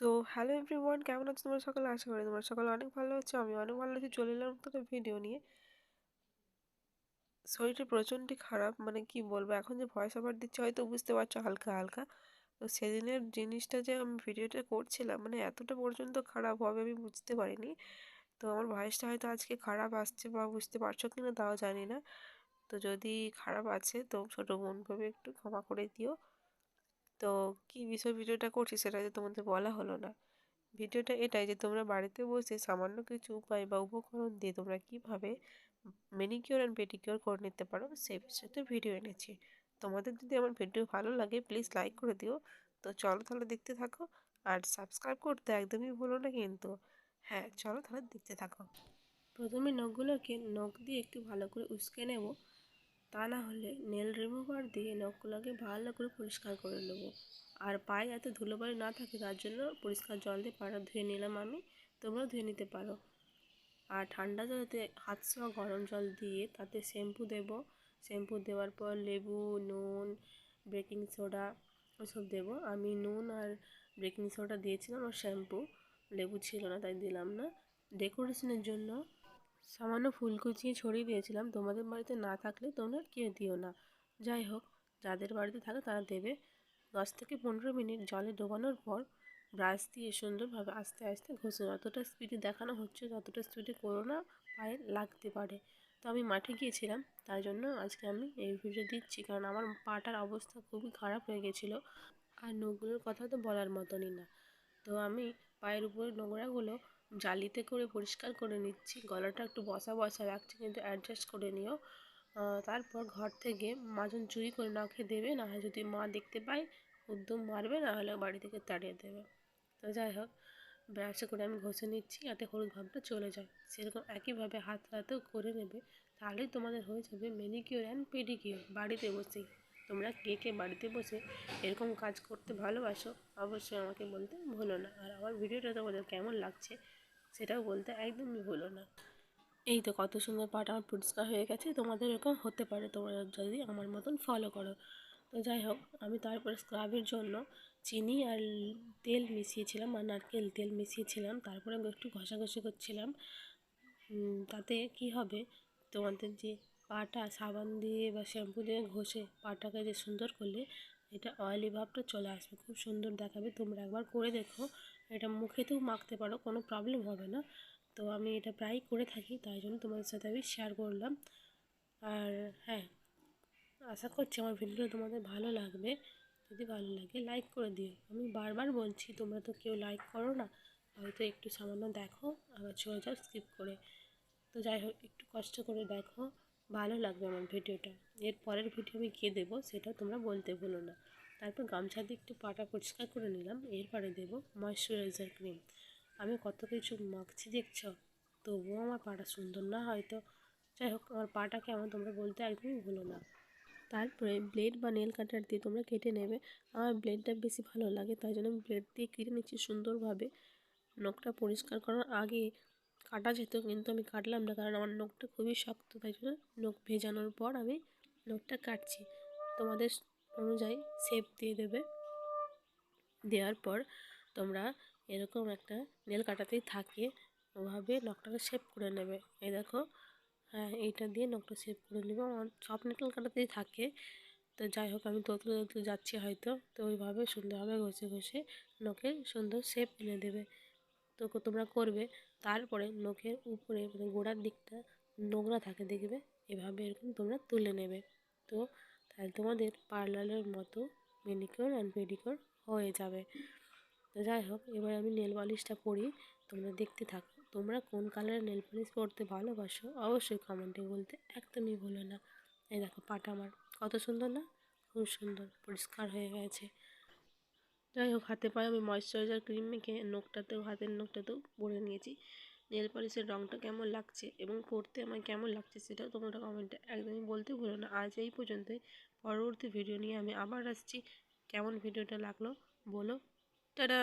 So hello everyone, কেমন আছো তোমরা সকালে? আশা করি তোমরা সকালে অনেক ভালো আছো। আমি অনেক ভালো আছি। চলে এলাম তো একটা ভিডিও নিয়ে। শরীরটা প্রচণ্ডই খারাপ, মানে কি বলবো, এখন যে ভয়েস ওভার দিচ্ছে হয়তো বুঝতে পারছো হালকা হালকা। তো সেদিনের জিনিসটা যে আমি ভিডিওটা করছিলাম, মানে এতটা পর্যন্ত খারাপ হবে আমি বুঝতে পারিনি। তো আমার ভয়েসটা হয়তো আজকে খারাপ আসছে বা বুঝতে পারছো কি না তাও জানি না। তো যদি খারাপ আছে তো ছোটো বোন ভেবে একটু ক্ষমা করে দিও। তো কি বিষয় ভিডিওটা করছি সেটা যে তোমাদের বলা হলো না। ভিডিওটা এটাই যে তোমরা বাড়িতে বসে সামান্য কিছু উপায় বা উপকরণ দিয়ে তোমরা কিভাবে ম্যানিকিওর অ্যান্ড পেডিকিওর করে নিতে পারো সেই বিষয়তে ভিডিও এনেছি। তোমাদের যদি আমার ভিডিও ভালো লাগে প্লিজ লাইক করে দিও। তো চলো তাহলে দেখতে থাকো, আর সাবস্ক্রাইব করতে একদমই ভুলো না কিন্তু। হ্যাঁ চলো তাহলে দেখতে থাকো। প্রথমে নখগুলোকে নখ দিয়ে একটু ভালো করে উস্কে নেব, তা না হলে নেল রিমুভার দিয়ে নখগুলোকে ভালো করে পরিষ্কার করে নেবো। আর পায়ে যাতে ধুলোবালি না থাকে তার জন্য পরিষ্কার জল দিয়ে পাটা ধুয়ে নিলাম আমি, তোমরাও ধুয়ে নিতে পারো। আর ঠান্ডা জলেতে হাত ছোঁয়া গরম জল দিয়ে তাতে শ্যাম্পু দেব। শ্যাম্পু দেওয়ার পর লেবু, নুন, বেকিং সোডা ওসব দেবো। আমি নুন আর বেকিং সোডা দিয়েছিলাম, আর শ্যাম্পু, লেবু ছিল না তাই দিলাম না। ডেকোরেশনের জন্য সামান্য ফুল কুচিয়ে ছড়িয়ে দিয়েছিলাম, তোমাদের বাড়িতে না থাকলে তোমরা কেউ দিও না। যাই হোক, যাদের বাড়িতে থাকে তারা দেবে। 10 থেকে 15 মিনিট জলে ডোবানোর পর ব্রাশ দিয়ে সুন্দরভাবে আস্তে আস্তে ঘষে, যতটা স্পিডে দেখানো হচ্ছে ততটা স্পিডে করো না, পায়ে লাগতে পারে। তো আমি মাঠে গিয়েছিলাম, তার জন্য আজকে আমি এই ভিডিও দিচ্ছি, কারণ আমার পাটার অবস্থা খুবই খারাপ হয়ে গেছিলো। আর নখগুলোর কথা তো বলার মতনই না। তো আমি পায়ের উপরে নোংরাগুলো জালিতে করে পরিষ্কার করে নিচ্ছি। গলাটা একটু বসা বসা রাখছি, কিন্তু অ্যাডজাস্ট করে নিও। তারপর ঘর থেকে মাজন চুরি করে নখে দেবে, না হয় যদি মা দেখতে পায় উদ্যম মারবে, না হলে বাড়ি থেকে তাড়িয়ে দেবে। তো যাই হোক, ব্রাশে করে আমি ঘষে নিচ্ছি যাতে হলুদ ভাবটা চলে যায়। সেরকম একইভাবে হাত হাতেও করে নেবে, তাহলেই তোমাদের হয়ে যাবে ম্যানিকিওর অ্যান্ড পেডিকিওর বাড়িতে বসেই। তোমরা কে কে বাড়িতে বসে এরকম কাজ করতে ভালোবাসো অবশ্যই আমাকে বলতে ভুলো না। আর আমার ভিডিওটা তোমাদের কেমন লাগছে সেটাও বলতে একদমই ভুলো না। এই তো কত সুন্দর পাটা আমার পরিষ্কার হয়ে গেছে। তোমাদের এরকম হতে পারে তোমরা যদি আমার মতন ফলো করো। তো যাই হোক, আমি তারপরে স্ক্রাবের জন্য চিনি আর তেল মিশিয়েছিলাম, আর নারকেল তেল মিশিয়েছিলাম। তারপরে আমি একটু ঘষাঘষি করছিলাম। তাতে কি হবে, তোমাদের যে পাটা সাবান দিয়ে বা শ্যাম্পু দিয়ে ঘষে পাটাকে যে সুন্দর করলে এটা অয়েলি ভাবটা চলে আসবে, খুব সুন্দর দেখাবে। তোমরা একবার করে দেখো, এটা মুখেতেও মাখতে পারো, কোনো প্রবলেম হবে না। তো আমি এটা প্রায়ই করে থাকি, তাই জন্য তোমাদের সাথে আমি শেয়ার করলাম। আর হ্যাঁ, আশা করছি আমার ভিডিওটা তোমাদের ভালো লাগবে। যদি ভালো লাগে লাইক করে দিও। আমি বারবার বলছি, তোমরা তো কেউ লাইক করো না, হয়তো একটু সামান্য দেখো আবার চলে যাও স্কিপ করে। তো যাই হোক, একটু কষ্ট করে দেখো, ভালো লাগবে আমার ভিডিওটা। এর পরের ভিডিও আমি কী দেবো সেটা তোমরা বলতে ভুলো না। তারপর গামছা দিয়ে একটু পাটা পরিষ্কার করে নিলাম, এরপরে দেবো ময়শ্চারাইজার ক্রিম। আমি কত কিছু মাখছি দেখছো, তবুও আমার পাটা সুন্দর না হয়তো। যাই হোক, আমার পাটা কেমন তোমরা বলতে একদমই ভুলো না। তারপরে ব্লেড বা নেল কাটার দিয়ে তোমরা কেটে নেবে। আমার ব্লেডটা বেশি ভালো লাগে, তাই জন্য আমি ব্লেড দিয়ে কেটে নিচ্ছি সুন্দরভাবে। নখটা পরিষ্কার করার আগে কাটা যেত, কিন্তু আমি কাটলাম না, কারণ আমার নখটা খুবই শক্ত, তাই জন্য নখ ভেজানোর পর আমি নখটা কাটছি। তোমাদের অনুযায়ী শেপ দিয়ে দেবে। দেওয়ার পর তোমরা এরকম একটা নেল কাটাতেই থাকে, ওভাবে নখটাকে শেপ করে নেবে। এই দেখো, হ্যাঁ এইটা দিয়ে নখটা শেপ করে নেবো। আমার সব নেল কাটাতেই থাকে। তো যাই হোক, আমি তোতলে তোতলে যাচ্ছি হয়তো, তো ওইভাবে সুন্দরভাবে ঘষে ঘষে নখের সুন্দর শেপ এনে দেবে। তো তোমরা করবে। তারপরে নখের উপরে মানে গোড়ার দিকটা নোংরা থাকে দেখবে, এভাবে এরকম তোমরা তুলে নেবে। তো তাহলে তোমাদের পার্লারের মতো ম্যানিকিওর অ্যান্ড পেডিকিওর হয়ে যাবে। তো যাই হোক, এবার আমি নেল পলিশটা পরি, তোমরা দেখতে থাকো। তোমরা কোন কালারের নেল পলিশ পরতে ভালোবাসো অবশ্যই কমেন্টে বলতে একদমই ভুলো না। এই দেখো পাটা আমার কত সুন্দর না, খুব সুন্দর পরিষ্কার হয়ে গেছে। যাই হোক, হাতে পায়ে আমি ময়েশ্চারাইজার ক্রিম মেখে নখটাতেও, হাতের নখটাতেও পরে নিয়েছি। নেল পলিশের রঙটা কেমন লাগছে এবং পরতে আমার কেমন লাগছে সেটাও তোমরা কমেন্টে একদমই বলতে ভুলো না। আজ এই পর্যন্তই, পরবর্তী ভিডিও নিয়ে আমি আবার আসছি। কেমন ভিডিওটা লাগলো বলো। টাটা।